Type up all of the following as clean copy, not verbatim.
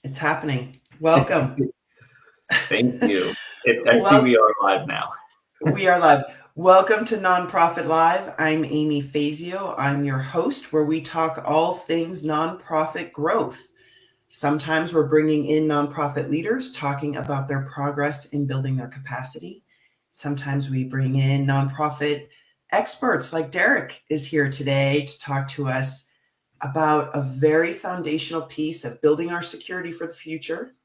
It's happening. Welcome. Thank you. I see Well, we are live now. we are live. Welcome to Nonprofit Live. I'm Amy Fazio. I'm your host, where we talk all things nonprofit growth. Sometimes we're bringing in nonprofit leaders talking about their progress in building their capacity. Sometimes we bring in nonprofit experts, like Derek is here today to talk to us about a very foundational piece of building our security for the future: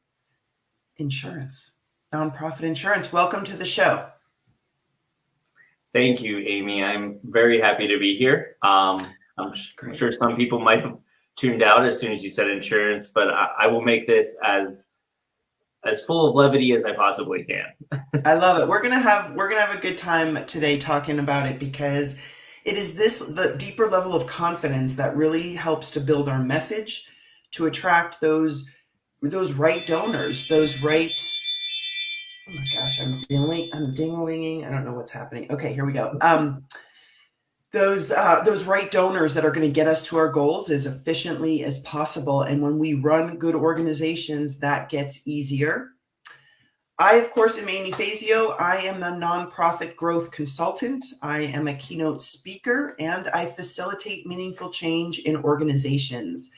insurance, nonprofit insurance. Welcome to the show. Thank you, Amy. I'm very happy to be here. I'm Great. sure some people might have tuned out as soon as you said insurance, but I will make this as full of levity as I possibly can. I love it. We're gonna have a good time today talking about it, because it is the deeper level of confidence that really helps to build our message, to attract those right donors, those right. Oh my gosh, I'm ding-linging. I don't know what's happening. Okay, here we go. Those right donors that are going to get us to our goals as efficiently as possible. And when we run good organizations, that gets easier. I, of course, am Amy Fazio. I am a nonprofit growth consultant. I am a keynote speaker, and I facilitate meaningful change in organizations.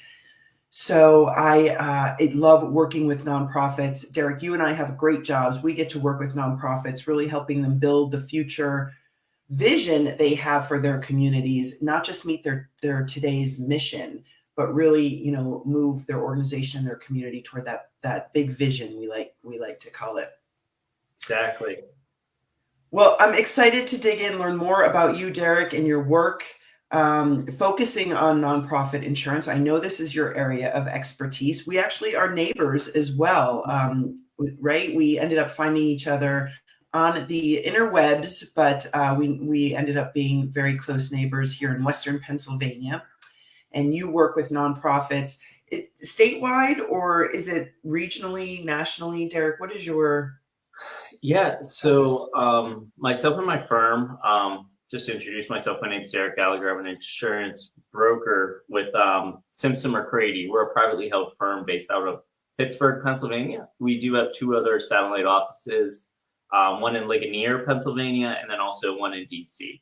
So I love working with nonprofits. Derek, you and I have great jobs. We get to work with nonprofits, really helping them build the future vision they have for their communities, not just meet their today's mission, but really, move their organization, their community toward that big vision we like to call it. Exactly. Well, I'm excited to dig in, learn more about you, Derek, and your work, focusing on nonprofit insurance. I know this is your area of expertise. We actually are neighbors as well, right? We ended up finding each other on the interwebs, but we ended up being very close neighbors here in Western Pennsylvania. And you work with nonprofits, statewide, or is it regionally, nationally, Derek? What is your Yeah. focus? So myself and my firm, just to introduce myself, my name is Derek Gallagher. I'm an insurance broker with Simpson McCready. We're a privately held firm based out of Pittsburgh, Pennsylvania. We do have two other satellite offices, one in Ligonier, Pennsylvania, and then also one in DC.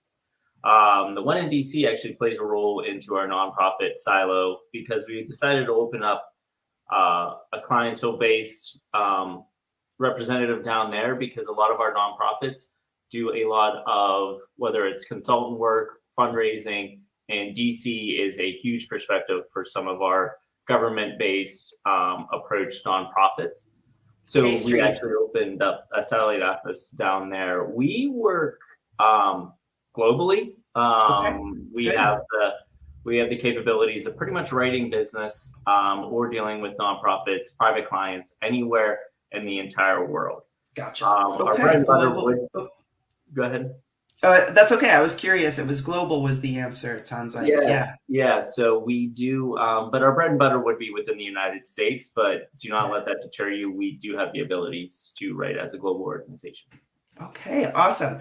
The one in DC actually plays a role into our nonprofit silo because we decided to open up a clientele-based representative down there, because a lot of our nonprofits do a lot of, whether it's consultant work, fundraising, and DC is a huge perspective for some of our government-based approach nonprofits. So we Pastry. actually opened up a satellite office down there. We work globally. Okay, We good. have the capabilities of pretty much writing business or dealing with nonprofits, private clients, anywhere in the entire world. Gotcha. Our bread Okay, and butter would global. Oh, go ahead. that's okay. I was curious. It was global was the answer, it sounds like. Yes, Yeah. yeah. So we do, but our bread and butter would be within the United States. But do not let that deter you. We do have the abilities to write as a global organization. Okay, awesome.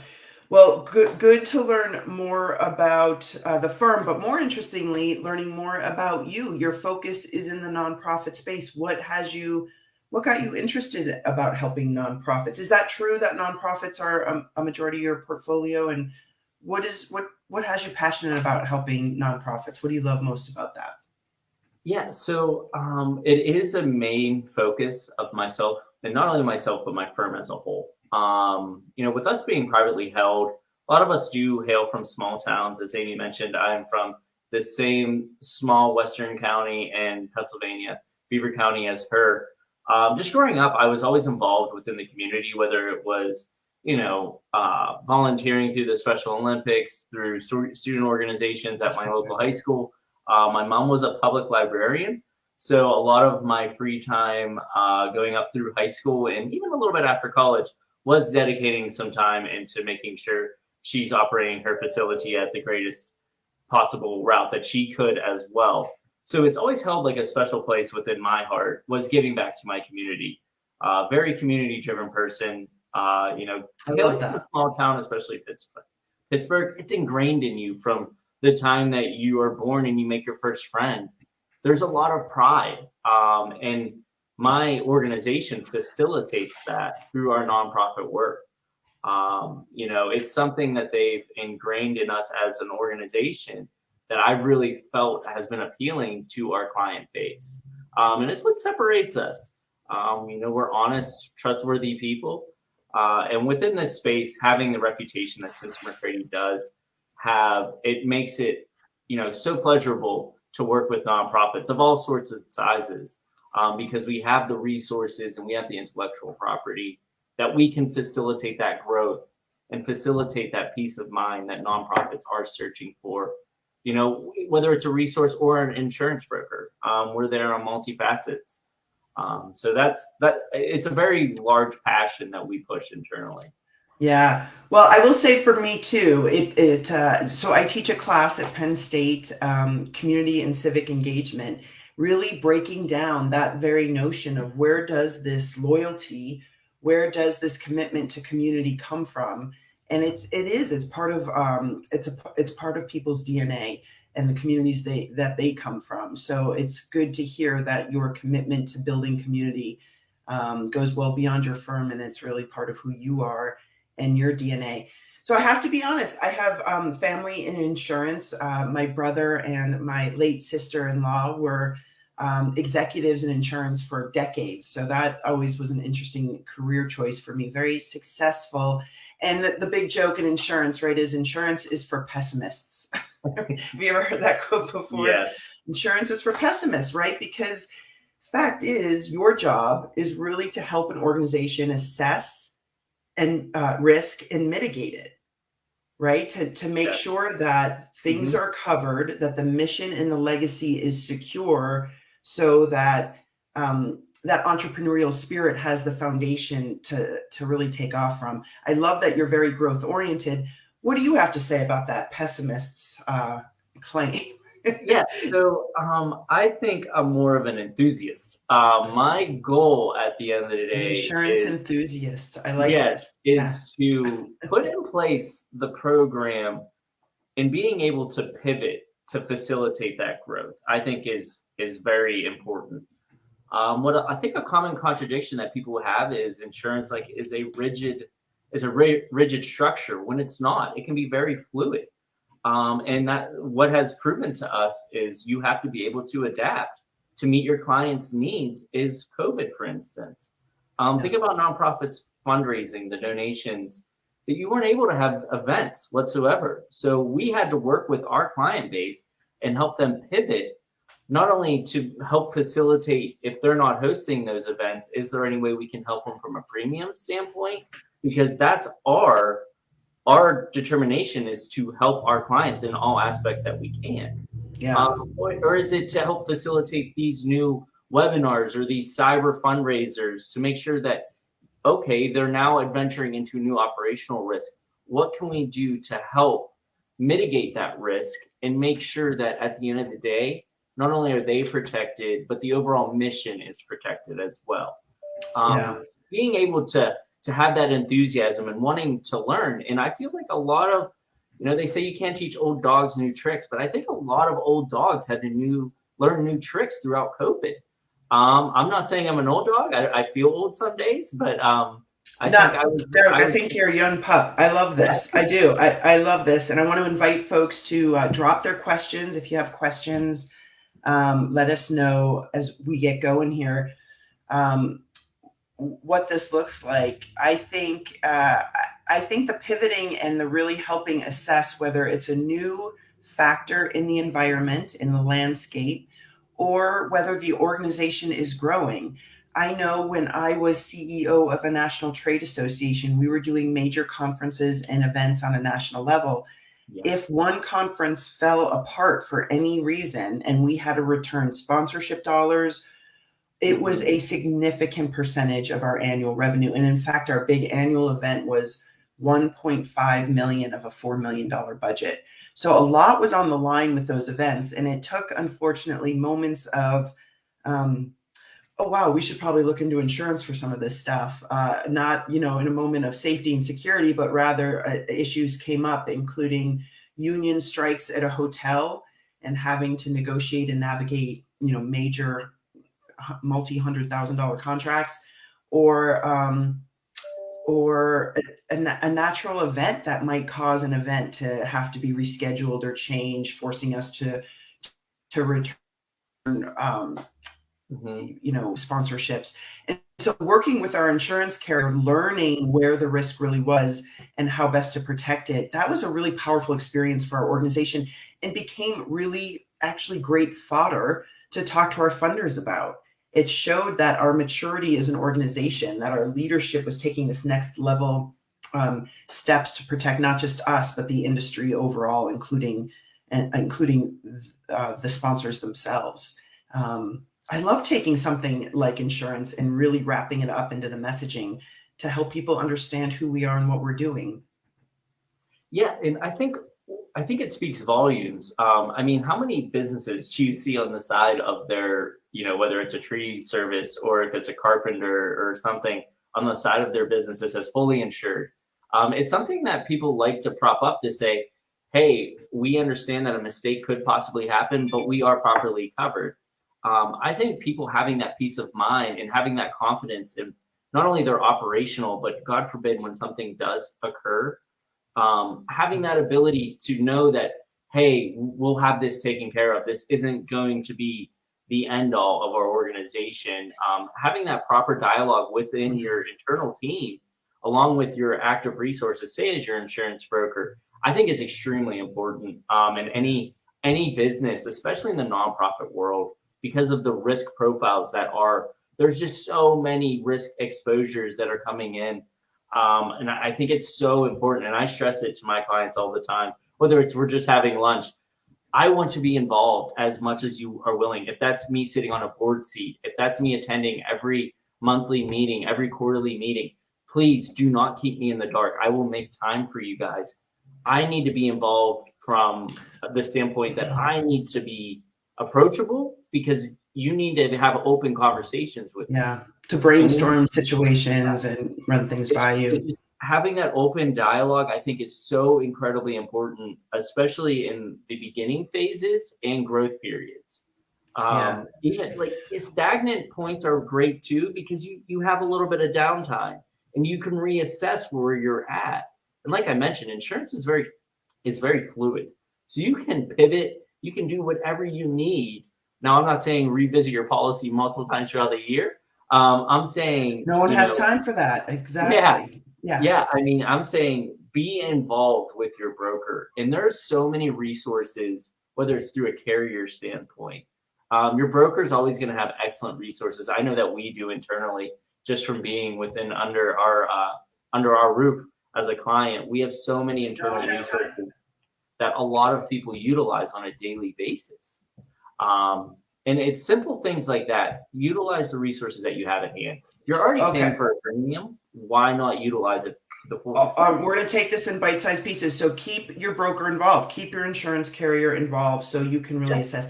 Well, good to learn more about the firm, but more interestingly, learning more about you. Your focus is in the nonprofit space. What got you interested about helping nonprofits? Is that true that nonprofits are a majority of your portfolio? And what has you passionate about helping nonprofits? What do you love most about that? Yeah, so it is a main focus of myself, and not only myself, but my firm as a whole. With us being privately held, a lot of us do hail from small towns. As Amy mentioned, I'm from the same small Western county in Pennsylvania, Beaver County, as her. Just growing up, I was always involved within the community, whether it was, volunteering through the Special Olympics, through student organizations at my local high school. My mom was a public librarian, so a lot of my free time going up through high school and even a little bit after college was dedicating some time into making sure she's operating her facility at the greatest possible route that she could as well. So it's always held like a special place within my heart, was giving back to my community. Very community driven person. I love Hailing from a that. small town, especially Pittsburgh. Pittsburgh, it's ingrained in you from the time that you are born and you make your first friend. There's a lot of pride. And my organization facilitates that through our nonprofit work. It's something that they've ingrained in us as an organization that I really felt has been appealing to our client base. And it's what separates us. We're honest, trustworthy people. And within this space, having the reputation that Simpson McCready does have, it makes it, so pleasurable to work with nonprofits of all sorts of sizes, because we have the resources and we have the intellectual property that we can facilitate that growth and facilitate that peace of mind that nonprofits are searching for. Whether it's a resource or an insurance broker, we're there on multifacets. So that. It's a very large passion that we push internally. Yeah. Well, I will say for me too, so I teach a class at Penn State, community and civic engagement, really breaking down that very notion of where does this loyalty, where does this commitment to community come from? And it's part of, it's part of people's DNA and the communities that they come from. So it's good to hear that your commitment to building community goes well beyond your firm, and it's really part of who you are and your DNA. So I have to be honest, I have family in insurance. My brother and my late sister-in-law were executives in insurance for decades. So that always was an interesting career choice for me, very successful. And the big joke in insurance, right, is insurance is for pessimists. Have you ever heard that quote before? Yes. Insurance is for pessimists, right? Because fact is, your job is really to help an organization assess and risk and mitigate it, right? To make sure that things are covered, that the mission and the legacy is secure, so that that entrepreneurial spirit has the foundation to really take off from. I love that you're very growth oriented. What do you have to say about that pessimist's claim? Yes. So I think I'm more of an enthusiast. My goal at the end of the day Insurance is, enthusiast. I like yes, this. is to put in place the program and being able to pivot to facilitate that growth. I think is very important. What I think a common contradiction that people have is insurance is a rigid structure when it's not. It can be very fluid. And that what has proven to us is you have to be able to adapt to meet your clients' needs. Is COVID, for instance. Think about nonprofits fundraising, the donations, that you weren't able to have events whatsoever. So we had to work with our client base and help them pivot, not only to help facilitate if they're not hosting those events, is there any way we can help them from a premium standpoint? Because that's our determination is to help our clients in all aspects that we can. Yeah. Or is it to help facilitate these new webinars or these cyber fundraisers to make sure that, okay, they're now adventuring into new operational risk. What can we do to help mitigate that risk and make sure that at the end of the day, not only are they protected, but the overall mission is protected as well. Being able to have that enthusiasm and wanting to learn. And I feel like a lot of, they say you can't teach old dogs new tricks, but I think a lot of old dogs had to learn new tricks throughout COVID. I'm not saying I'm an old dog. I feel old some days, but I think you're a young pup. I love this. I do. I love this. And I want to invite folks to drop their questions. If you have questions, let us know as we get going here. What this looks like. I think the pivoting and the really helping assess whether it's a new factor in the environment, in the landscape, or whether the organization is growing. I know when I was CEO of a national trade association, we were doing major conferences and events on a national level. Yeah. If one conference fell apart for any reason and we had to return sponsorship dollars, it was a significant percentage of our annual revenue. And in fact, our big annual event was 1.5 million of a $4 million budget. So a lot was on the line with those events. And it took, unfortunately, moments of, oh, wow, we should probably look into insurance for some of this stuff. Not, in a moment of safety and security, but rather issues came up, including union strikes at a hotel and having to negotiate and navigate, major multi-$100,000 contracts, or a natural event that might cause an event to have to be rescheduled or changed, forcing us to return sponsorships. And so working with our insurance carrier, learning where the risk really was and how best to protect it, that was a really powerful experience for our organization, and became really actually great fodder to talk to our funders about. It showed that our maturity as an organization, that our leadership was taking this next level steps to protect not just us, but the industry overall, including the sponsors themselves. I love taking something like insurance and really wrapping it up into the messaging to help people understand who we are and what we're doing. Yeah, and I think it speaks volumes. I mean, how many businesses do you see on the side of their, whether it's a tree service or if it's a carpenter or something, on the side of their business that says fully insured? It's something that people like to prop up to say, hey, we understand that a mistake could possibly happen, but we are properly covered. I think people having that peace of mind and having that confidence in not only their operational, but God forbid when something does occur, having that ability to know that, hey, we'll have this taken care of. This isn't going to be the end all of our organization. Having that proper dialogue within your internal team, along with your active resources, say as your insurance broker, I think is extremely important. And any business, especially in the nonprofit world, because of the risk profiles there's just so many risk exposures that are coming in. And I think it's so important. And I stress it to my clients all the time, whether it's we're just having lunch. I want to be involved as much as you are willing. If that's me sitting on a board seat, if that's me attending every monthly meeting, every quarterly meeting, please do not keep me in the dark. I will make time for you guys. I need to be involved from the standpoint that I need to be approachable, because you need to have open conversations with me. To brainstorm situations and run things by you. Having that open dialogue, I think, is so incredibly important, especially in the beginning phases and growth periods. Like stagnant points are great too, because you have a little bit of downtime and you can reassess where you're at. And like I mentioned, insurance is very fluid. So you can pivot, you can do whatever you need. Now, I'm not saying revisit your policy multiple times throughout the year. I'm saying no one has time for that. Exactly. Yeah. I mean, I'm saying be involved with your broker. And there's so many resources, whether it's through a carrier standpoint. Your broker is always going to have excellent resources. I know that we do internally, just from being under our roof as a client. We have so many internal resources that a lot of people utilize on a daily basis. And it's simple things like that. Utilize the resources that you have at hand. You're already paying for a premium. Why not utilize it to the full extent? We're going to take this in bite-sized pieces. So keep your broker involved. Keep your insurance carrier involved so you can really assess.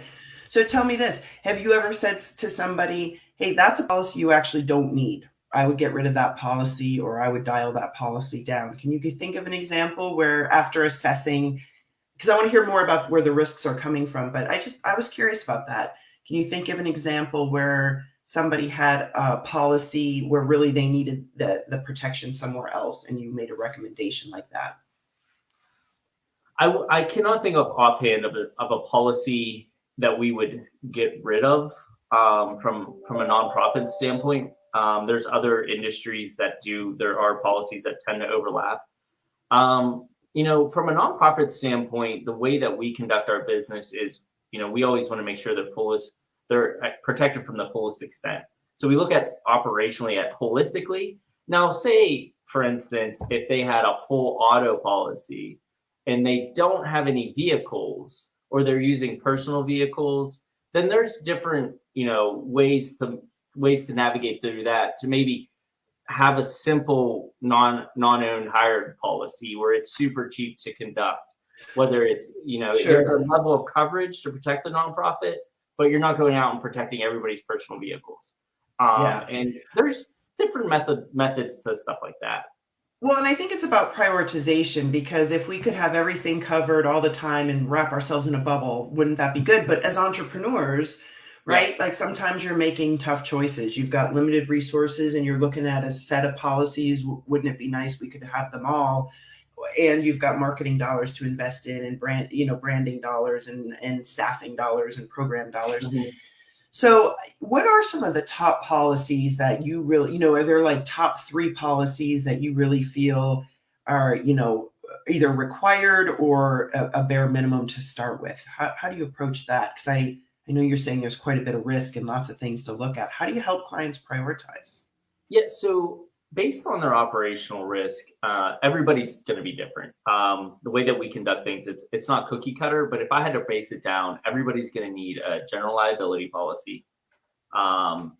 So tell me this. Have you ever said to somebody, hey, that's a policy you actually don't need. I would get rid of that policy, or I would dial that policy down. Can you think of an example where, after assessing, because I want to hear more about where the risks are coming from, but I was curious about that. Can you think of an example where somebody had a policy where really they needed the protection somewhere else and you made a recommendation like that? I cannot think of offhand of a policy that we would get rid of from a nonprofit standpoint. There's other industries that there are policies that tend to overlap. From a nonprofit standpoint, the way that we conduct our business is, we always want to make sure they're protected from the fullest extent. So we look at operationally at holistically. Now, say, for instance, if they had a full auto policy and they don't have any vehicles, or they're using personal vehicles, then there's different, ways to navigate through that, to maybe have a simple non-owned hired policy where it's super cheap to conduct. Whether it's, there's a level of coverage to protect the nonprofit, but you're not going out and protecting everybody's personal vehicles. And there's different methods to stuff like that. Well, and I think it's about prioritization, because if we could have everything covered all the time and wrap ourselves in a bubble, wouldn't that be good? But as entrepreneurs, Yeah. right? Like sometimes you're making tough choices. You've got limited resources and you're looking at a set of policies. Wouldn't it be nice we could have them all? And you've got marketing dollars to invest in, and branding dollars, and staffing dollars, and program dollars. Mhm. So what are some of the top policies that you really, are there like top 3 policies that you really feel are, either required or a bare minimum to start with? How do you approach that? Because I know you're saying there's quite a bit of risk and lots of things to look at. How do you help clients prioritize? Yeah. So based on their operational risk, everybody's going to be different. The way that we conduct things, it's not cookie cutter. But if I had to base it down, everybody's going to need a general liability policy. Um,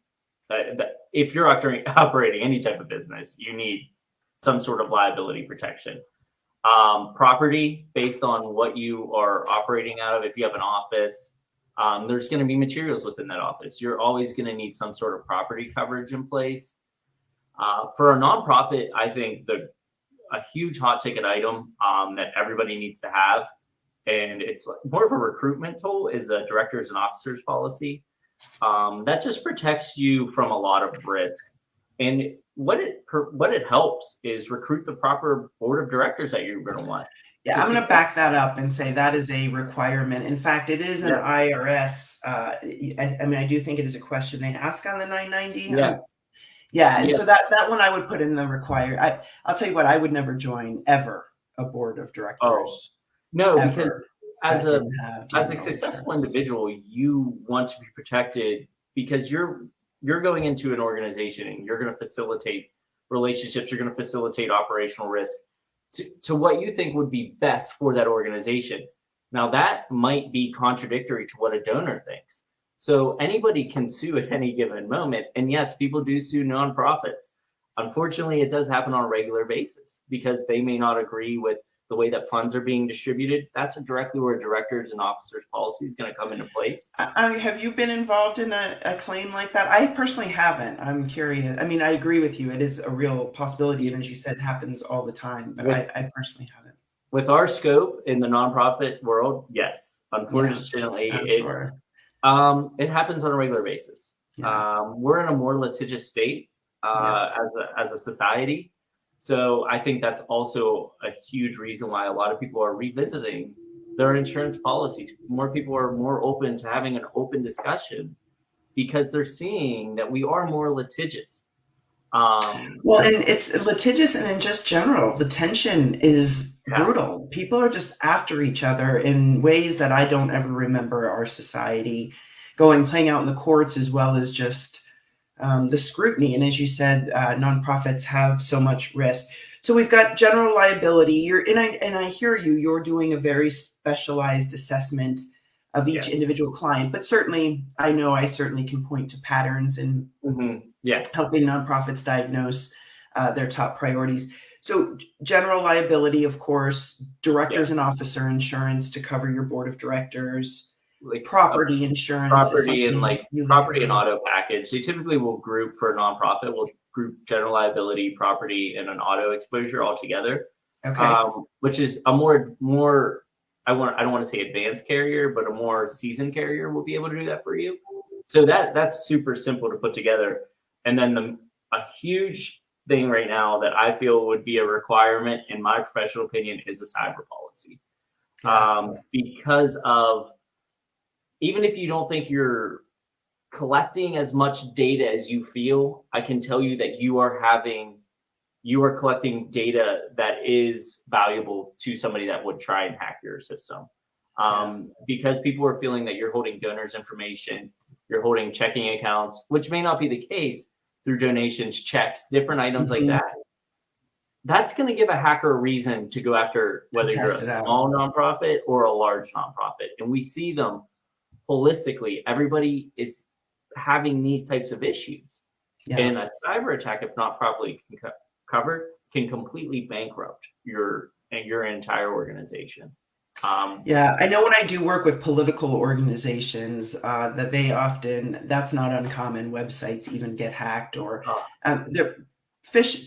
if you're operating any type of business, you need some sort of liability protection. Property, based on what you are operating out of. If you have an office, there's going to be materials within that office. You're always going to need some sort of property coverage in place. For a nonprofit, I think a huge hot ticket item that everybody needs to have, and it's more of a recruitment tool, is a directors and officers policy. That just protects you from a lot of risk. And what it helps is recruit the proper board of directors that you're going to want. Yeah, I'm going to back that up and say that is a requirement. In fact, it is an IRS. I mean, I do think it is a question they ask on the 990. Yeah. Yeah, and so that one I would put in the required. I'll tell you what, I would never join ever a board of directors. No, ever. because as a successful individual, you want to be protected because you're going into an organization and you're going to facilitate relationships. You're going to facilitate operational risk to what you think would be best for that organization. Now, that might be contradictory to what a donor thinks. So anybody can sue at any given moment. And yes, people do sue nonprofits. Unfortunately, it does happen on a regular basis because they may not agree with the way that funds are being distributed. That's directly where directors and officers policy is going to come into place. Have you been involved in a claim like that? I personally haven't. I'm curious. I mean, I agree with you. It is a real possibility. And as you said, it happens all the time. But I personally haven't. With our scope in the nonprofit world, yes. Unfortunately, sure. It happens on a regular basis. Yeah. We're in a more litigious state as a society. So I think that's also a huge reason why a lot of people are revisiting their insurance policies. More people are more open to having an open discussion because they're seeing that we are more litigious. Well, and it's litigious, and in just general, the tension is brutal. People are just after each other in ways that I don't ever remember our society playing out in the courts, as well as just the scrutiny. And as you said, nonprofits have so much risk. So we've got general liability. I hear you. You're doing a very specialized assessment of each individual client, but certainly, I certainly can point to patterns and helping nonprofits diagnose their top priorities. So general liability, of course, directors and officer insurance to cover your board of directors, like property insurance, property and auto package. They typically will group for a nonprofit. Will group general liability, property, and an auto exposure all together. Okay, which is a more I don't want to say advanced carrier, but a more seasoned carrier will be able to do that for you. So that's super simple to put together. And then a huge thing right now that I feel would be a requirement, in my professional opinion, is a cyber policy. Because of, even if you don't think you're collecting as much data as you feel, I can tell you that you are collecting data that is valuable to somebody that would try and hack your system. Because people are feeling that you're holding donors' information, you're holding checking accounts, which may not be the case, through donations, checks, different items like that. That's going to give a hacker a reason to go after whether you're a small nonprofit or a large nonprofit. And we see them holistically. Everybody is having these types of issues. And a cyber attack, if not properly covered, can completely bankrupt your entire organization. I know when I do work with political organizations that they often, that's not uncommon, websites even get hacked, or they're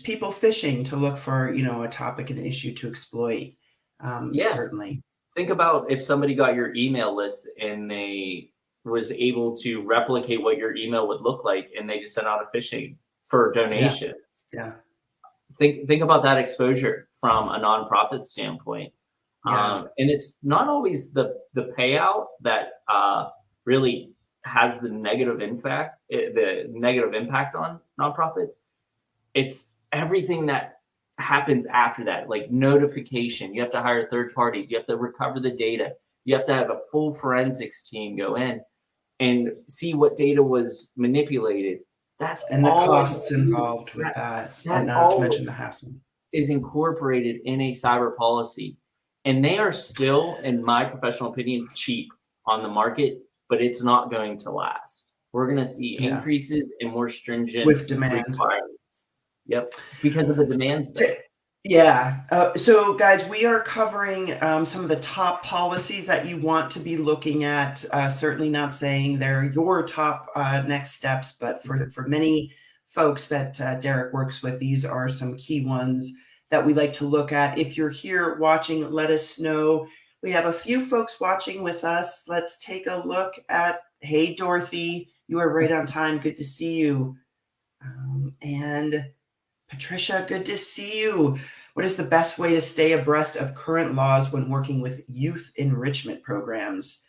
people phishing to look for a topic and issue to exploit. Certainly. Think about if somebody got your email list and they was able to replicate what your email would look like, and they just sent out a phishing for donations. Yeah. Think about that exposure from a nonprofit standpoint. Yeah. And it's not always the payout that really has the negative impact on nonprofits. It's everything that happens after that, like notification. You have to hire third parties. You have to recover the data. You have to have a full forensics team go in and see what data was manipulated. That's And the all costs involved with that, and not to mention the hassle. is incorporated in a cyber policy. And they are still, in my professional opinion, cheap on the market, but it's not going to last. We're going to see increases and more stringent with demand requirements. Yep, because of the demands there. Yeah. So, guys, we are covering some of the top policies that you want to be looking at. Certainly not saying they're your top next steps, but for many folks that Derek works with, these are some key ones that we like to look at. If you're here watching, let us know. We have a few folks watching with us. Let's take a look at, hey, Dorothy, you are right on time. Good to see you. And Patricia, good to see you. What is the best way to stay abreast of current laws when working with youth enrichment programs?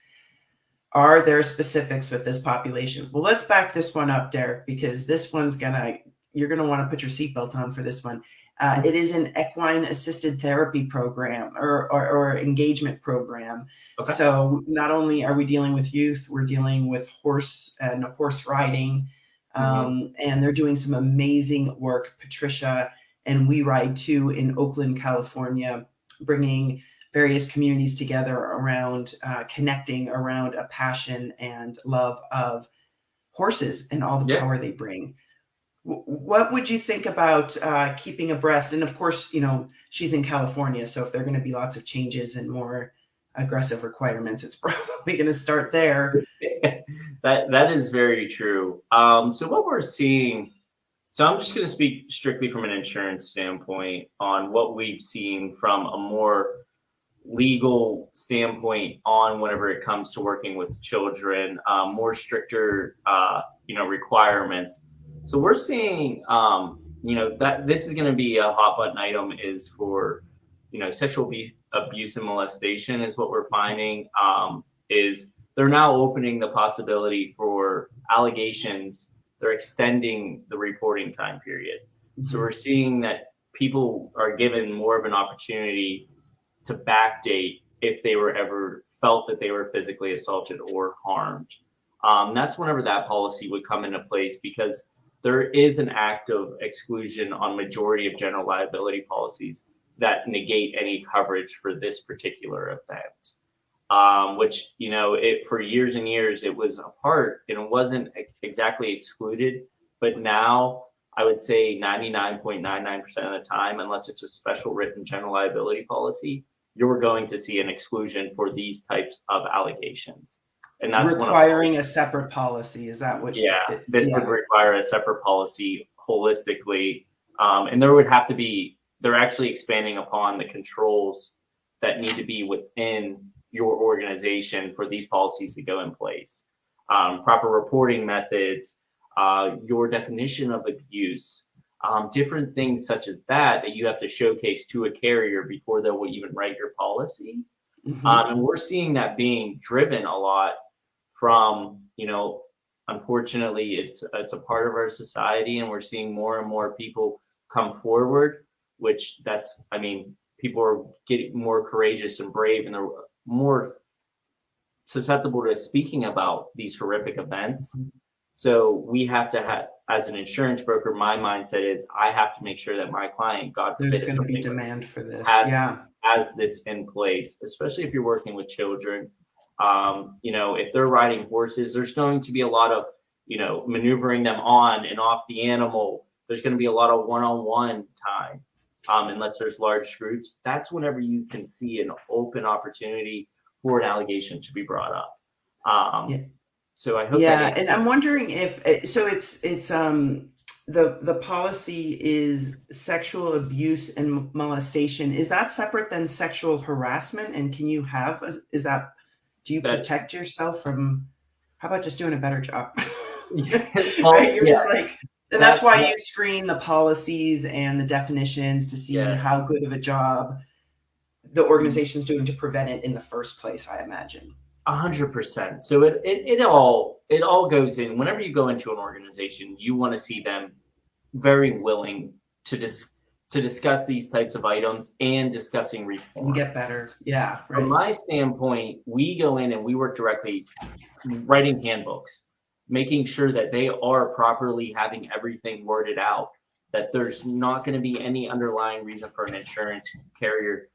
Are there specifics with this population? Well, let's back this one up, Derek, because this one's you're gonna want to put your seatbelt on for this one. It is an equine assisted therapy program or engagement program. Okay. So not only are we dealing with youth, we're dealing with horse riding. And they're doing some amazing work. Patricia and We Ride Too in Oakland, California, bringing various communities together around connecting around a passion and love of horses and all the power they bring. What would you think about keeping abreast? And of course, she's in California, so if there are going to be lots of changes and more aggressive requirements, it's probably going to start there. That is very true. So what we're seeing, so I'm just going to speak strictly from an insurance standpoint on what we've seen from a more legal standpoint on whenever it comes to working with children, more stricter, requirements. So we're seeing, that this is going to be a hot button item is for, sexual abuse and molestation is what we're finding, is they're now opening the possibility for allegations. They're extending the reporting time period. So we're seeing that people are given more of an opportunity to backdate if they were ever felt that they were physically assaulted or harmed. That's whenever that policy would come into place, because there is an act of exclusion on majority of general liability policies that negate any coverage for this particular event. Which, for years and years, it was a part and it wasn't exactly excluded. But now I would say 99.99% of the time, unless it's a special written general liability policy, you're going to see an exclusion for these types of allegations. And that's requiring a separate policy. Is that what? This would require a separate policy holistically. And there would have to be, they're actually expanding upon the controls that need to be within your organization for these policies to go in place. Proper reporting methods, your definition of abuse, different things such as that you have to showcase to a carrier before they will even write your policy. And we're seeing that being driven a lot from, unfortunately, it's a part of our society, and we're seeing more and more people come forward, which people are getting more courageous and brave, and they're more susceptible to speaking about these horrific events. So we have to have, as an insurance broker, my mindset is I have to make sure that my client, God forbid, there's going to be demand for this, has this in place, especially if you're working with children. If they're riding horses, there's going to be a lot of, maneuvering them on and off the animal. There's going to be a lot of one-on-one time. Unless there's large groups, that's whenever you can see an open opportunity for an allegation to be brought up. So I hope. And I'm wondering if it's the policy is sexual abuse and molestation. Is that separate than sexual harassment? And can you do you protect yourself from? how about just doing a better job? Well, Right? You're yeah, just like, and that's why you screen the policies and the definitions to see how yes. good of a job the organization's doing to prevent it in the first place, I imagine. 100%. So it all goes in. Whenever you go into an organization, you want to see them very willing to discuss these types of items and discussing And reform. get better. Yeah, From right. my standpoint, we go in and we work directly writing handbooks, making sure that they are properly having everything worded out, that there's not going to be any underlying reason for an insurance carrier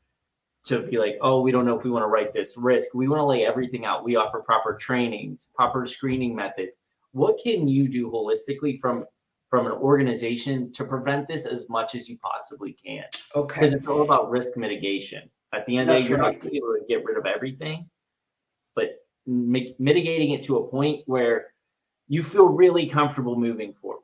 to be like, oh, we don't know if we want to write this risk. We want to lay everything out. We offer proper trainings, proper screening methods. What can you do holistically from an organization to prevent this as much as you possibly can? Because Okay. it's all about risk mitigation. At the end of the That's day, you're not right. going to be able to get rid of everything, but mitigating it to a point where you feel really comfortable moving forward.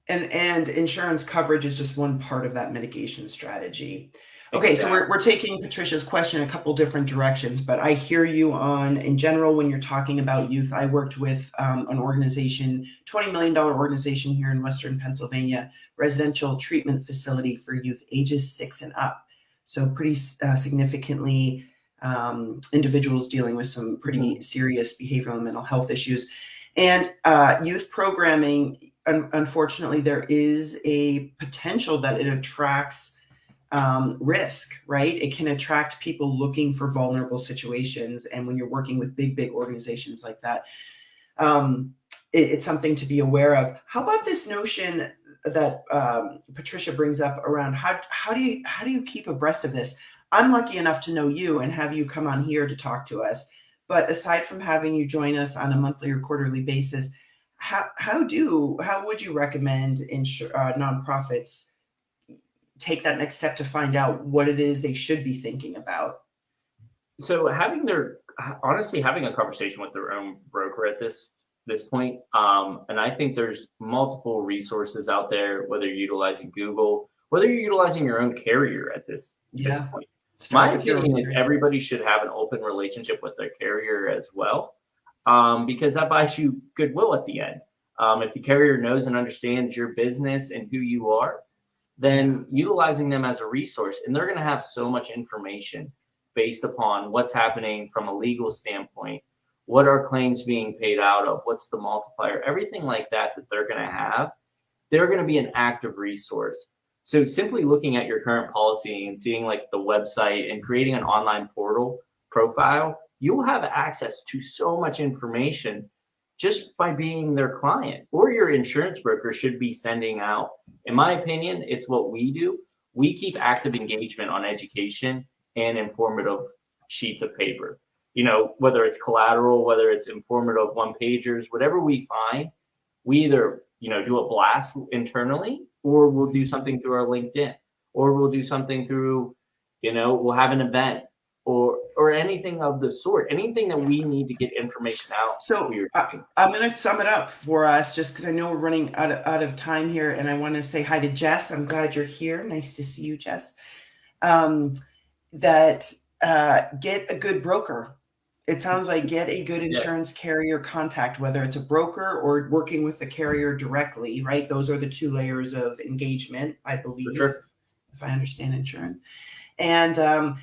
And insurance coverage is just one part of that mitigation strategy. Okay, so Exactly. we're taking Patricia's question a couple different directions, but I hear you on, in general, when you're talking about youth. I worked with an organization, $20 million organization here in Western Pennsylvania, residential treatment facility for youth ages 6 and up. So pretty significantly individuals dealing with some pretty serious behavioral and mental health issues. And youth programming, unfortunately, there is a potential that it attracts risk, right? It can attract people looking for vulnerable situations. And when you're working with big organizations like that, it's something to be aware of. How about this notion that Patricia brings up around how do you keep abreast of this? I'm lucky enough to know you and have you come on here to talk to us. But aside from having you join us on a monthly or quarterly basis, how would you recommend nonprofits take that next step to find out what it is they should be thinking about? So honestly having a conversation with their own broker at this point, and I think there's multiple resources out there, whether you're utilizing Google, whether you're utilizing your own carrier at this Yeah, point. start My with your own opinion is career. everybody should have an open relationship with their carrier as well, because that buys you goodwill at the end. If the carrier knows and understands your business and who you are, then utilizing them as a resource, and they're going to have so much information based upon what's happening from a legal standpoint, what are claims being paid out of, what's the multiplier, everything like that they're going to have. They're going to be an active resource. So simply looking at your current policy and seeing like the website and creating an online portal profile, you'll have access to so much information just by being their client, or your insurance broker should be sending out. In my opinion, it's what we do. We keep active engagement on education and informative sheets of paper. Whether it's collateral, whether it's informative one pagers, whatever we find, we either, do a blast internally, or we'll do something through our LinkedIn, or we'll do something through, we'll have an event or anything of the sort, anything that we need to get information out. So We are doing. I'm going to sum it up for us, just because I know we're running out of time here, and I want to say hi to Jess. I'm glad you're here. Nice to see you, Jess. That get a good broker. It sounds like get a good Yeah, insurance carrier contact, whether it's a broker or working with the carrier directly, right? Those are the two layers of engagement, I for believe, sure. if I understand insurance. And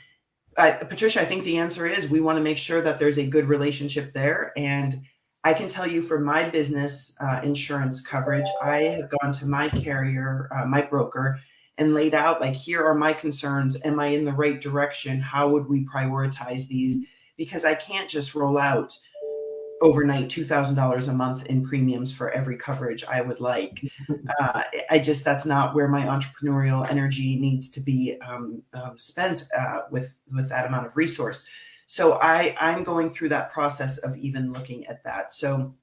Patricia, I think the answer is we want to make sure that there's a good relationship there. And I can tell you for my business insurance coverage, I have gone to my carrier, my broker, and laid out like, here are my concerns. Am I in the right direction? How would we prioritize these? Because I can't just roll out overnight $2,000 a month in premiums for every coverage I would like. That's not where my entrepreneurial energy needs to be spent with that amount of resource. So I'm going through that process of even looking at that. So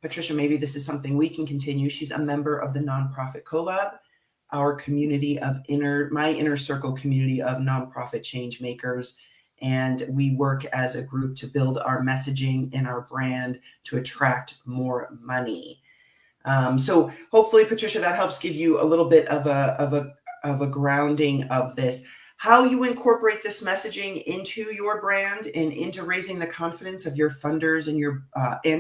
Patricia, maybe this is something we can continue. She's a member of the Nonprofit Collab, our community of my inner circle community of nonprofit change makers. And we work as a group to build our messaging and our brand to attract more money. So hopefully, Patricia, that helps give you a little bit of a grounding of this. how you incorporate this messaging into your brand and into raising the confidence of your funders and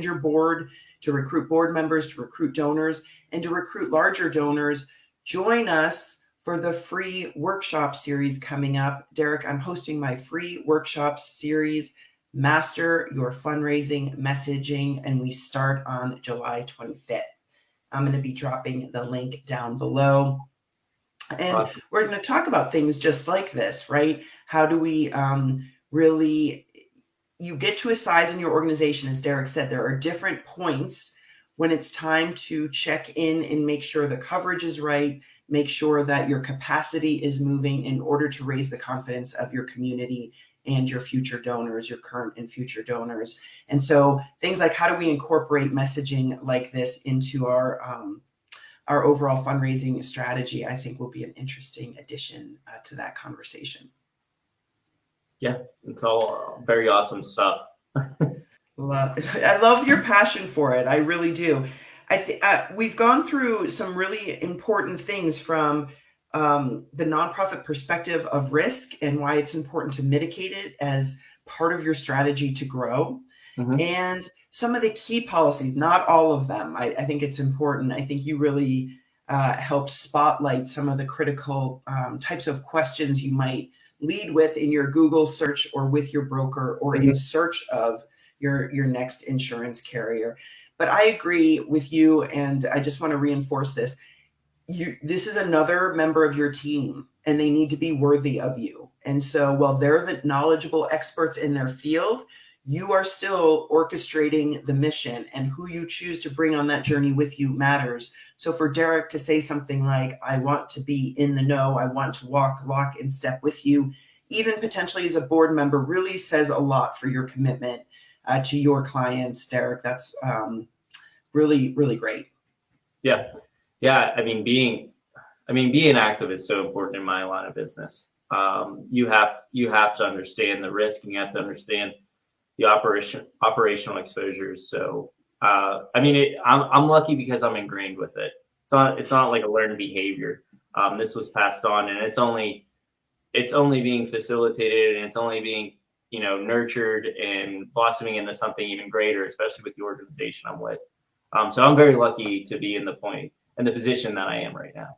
your board, to recruit board members, to recruit donors, and to recruit larger donors. Join us for the free workshop series coming up. Derek, I'm hosting my free workshop series, Master Your Fundraising Messaging, and we start on July 25th. I'm going to be dropping the link down below. And we're going to talk about things just like this, right? How do we really, you get to a size in your organization, as Derek said, there are different points when it's time to check in and make sure the coverage is right, make sure that your capacity is moving in order to raise the confidence of your community and your future donors, your current and future donors. And so things like, how do we incorporate messaging like this into our overall fundraising strategy, I think will be an interesting addition to that conversation. Yeah, it's all very awesome stuff. I love your passion for it. I really do. We've gone through some really important things from the nonprofit perspective of risk and why it's important to mitigate it as part of your strategy to grow. Mm-hmm. And some of the key policies, not all of them. I think it's important. I think you really helped spotlight some of the critical types of questions you might lead with in your Google search or with your broker or mm-hmm. in search of your next insurance carrier. But I agree with you, and I just want to reinforce this. This is another member of your team, and they need to be worthy of you. And so while they're the knowledgeable experts in their field, you are still orchestrating the mission, and who you choose to bring on that journey with you matters. So for Derek to say something like, I want to be in the know, I want to walk lock in step with you, even potentially as a board member, really says a lot for your commitment to your clients, Derek. That's really, really great. Yeah. I mean, being active is so important in my line of business. You have to understand the risk, and you have to understand the operational exposures. So, I'm lucky because I'm ingrained with it. It's not like a learned behavior. This was passed on, and it's only being facilitated, and it's only being, nurtured and blossoming into something even greater, especially with the organization I'm with. So I'm very lucky to be in the position that I am right now.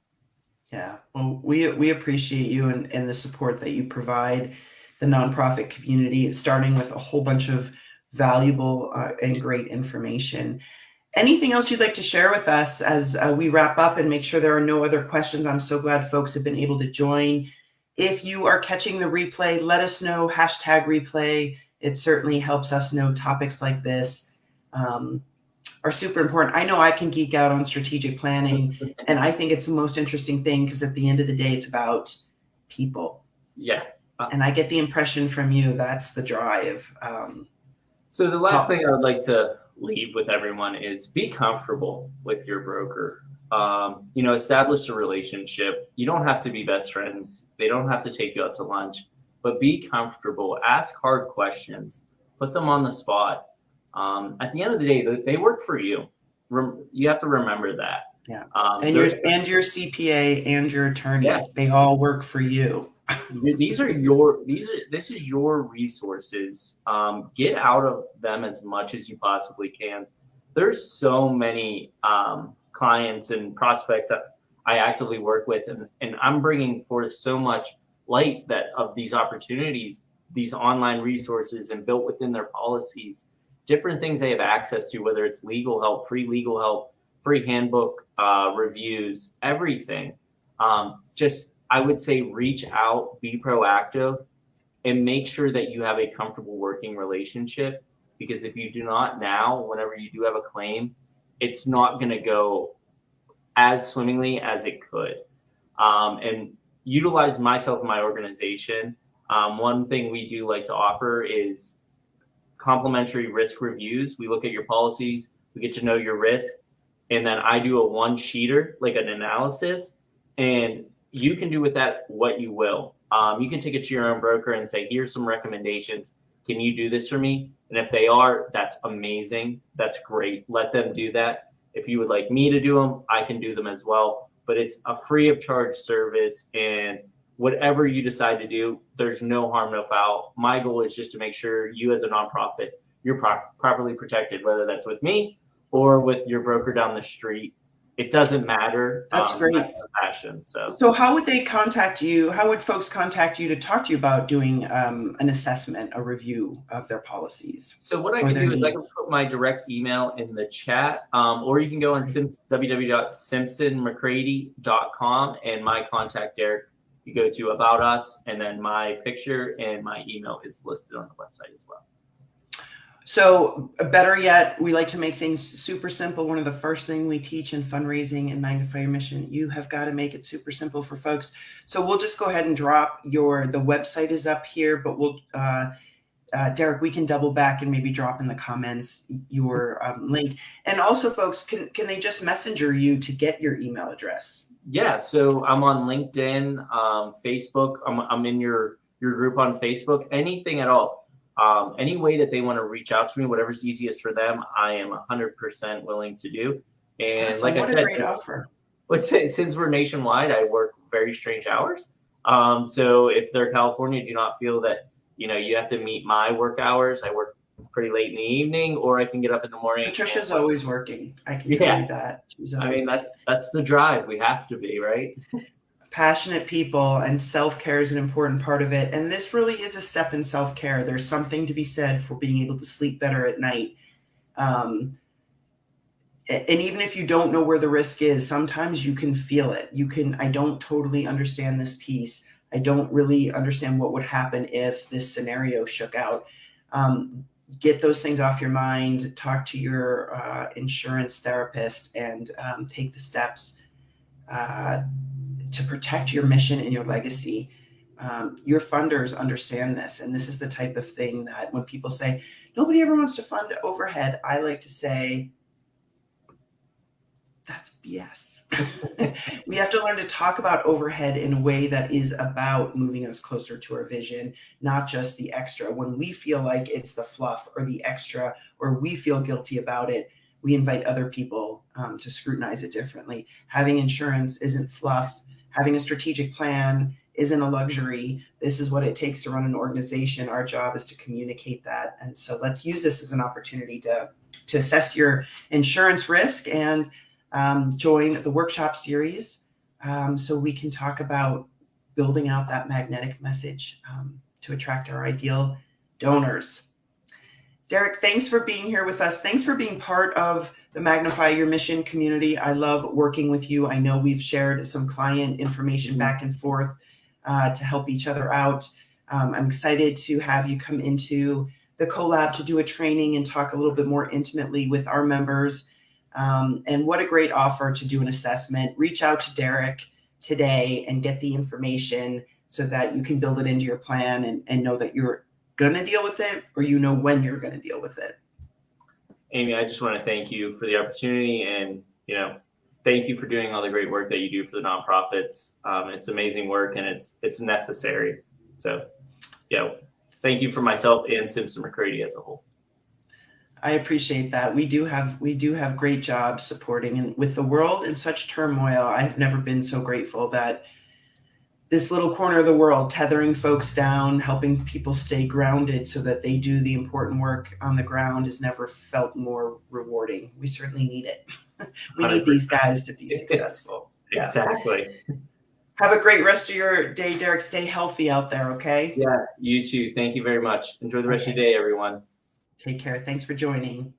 Yeah, well, we appreciate you and the support that you provide the nonprofit community, starting with a whole bunch of valuable and great information. Anything else you'd like to share with us as we wrap up and make sure there are no other questions? I'm so glad folks have been able to join. If you are catching the replay, let us know, #replay. It certainly helps us know topics like this are super important. I know I can geek out on strategic planning, and I think it's the most interesting thing because at the end of the day, it's about people. Yeah. And I get the impression from you that's the drive. So the last thing I would like to leave with everyone is be comfortable with your broker. Establish a relationship. You don't have to be best friends. They don't have to take you out to lunch, but be comfortable. Ask hard questions. Put them on the spot. At the end of the day, they work for you. You have to remember that. Yeah. And your CPA and your attorney, they all work for you. This is your resources. Get out of them as much as you possibly can. There's so many clients and prospects that I actively work with, and I'm bringing forth so much light that of these opportunities, these online resources, and built within their policies, different things they have access to, whether it's legal help, free handbook reviews, everything. I would say reach out, be proactive, and make sure that you have a comfortable working relationship. Because if you do not now, whenever you do have a claim, it's not going to go as swimmingly as it could. And utilize myself and my organization. One thing we do like to offer is complimentary risk reviews. We look at your policies, we get to know your risk, and then I do a one-sheeter, like an analysis, and you can do with that what you will. You can take it to your own broker and say, here's some recommendations. Can you do this for me? And if they are, that's amazing. That's great. Let them do that. If you would like me to do them, I can do them as well. But it's a free of charge service, and whatever you decide to do, there's no harm, no foul. My goal is just to make sure you as a nonprofit, you're properly protected, whether that's with me or with your broker down the street. It doesn't matter. That's great. That's the passion. So how would they contact you? How would folks contact you to talk to you about doing an assessment, a review of their policies? So what I can do is I can put my direct email in the chat, or you can go on www.simpsonmccready.com, and my contact there, you go to About Us, and then my picture and my email is listed on the website as well. So better yet, we like to make things super simple. One of the first things we teach in fundraising and Magnify Your Mission, you have got to make it super simple for folks. So we'll just go ahead and drop the website is up here, but we'll, Derek, we can double back and maybe drop in the comments your link. And also folks, can they just messenger you to get your email address? Yeah, so I'm on LinkedIn, Facebook. I'm in your group on Facebook, anything at all. Any way that they want to reach out to me, whatever's easiest for them, I am 100% willing to do. And awesome. like What I said, a great offer. Since we're nationwide, I work very strange hours. So if they're California, do not feel that, you have to meet my work hours. I work pretty late in the evening, or I can get up in the morning. Patricia's always working. I can tell you that. That's the drive. We have to be, right? Passionate people, and self-care is an important part of it. And this really is a step in self-care. There's something to be said for being able to sleep better at night. And even if you don't know where the risk is, sometimes you can feel it. I don't totally understand this piece. I don't really understand what would happen if this scenario shook out. Get those things off your mind, talk to your insurance therapist, and take the steps to protect your mission and your legacy. Your funders understand this, and this is the type of thing that when people say, nobody ever wants to fund overhead, I like to say, that's BS. We have to learn to talk about overhead in a way that is about moving us closer to our vision, not just the extra. When we feel like it's the fluff or the extra, or we feel guilty about it, we invite other people to scrutinize it differently. Having insurance isn't fluff. Having a strategic plan isn't a luxury. This is what it takes to run an organization. Our job is to communicate that. And so let's use this as an opportunity to assess your insurance risk and join the workshop series so we can talk about building out that magnetic message to attract our ideal donors. Derek, thanks for being here with us. Thanks for being part of the Magnify Your Mission community. I love working with you. I know we've shared some client information back and forth to help each other out. I'm excited to have you come into the collab to do a training and talk a little bit more intimately with our members. And what a great offer to do an assessment. Reach out to Derek today and get the information so that you can build it into your plan and know that you're going to deal with it, or when you're going to deal with it. Amy, I just want to thank you for the opportunity, and thank you for doing all the great work that you do for the nonprofits. It's amazing work, and it's necessary. So, thank you for myself and Simpson McCready as a whole. I appreciate that. We do have great jobs supporting, and with the world in such turmoil, I've never been so grateful that this little corner of the world, tethering folks down, helping people stay grounded so that they do the important work on the ground, has never felt more rewarding. We certainly need it. We 100%. need these guys to be successful. Exactly. Have a great rest of your day, Derek. Stay healthy out there, okay? Yeah, you too. Thank you very much. Enjoy the rest of your day, everyone. Take care. Thanks for joining.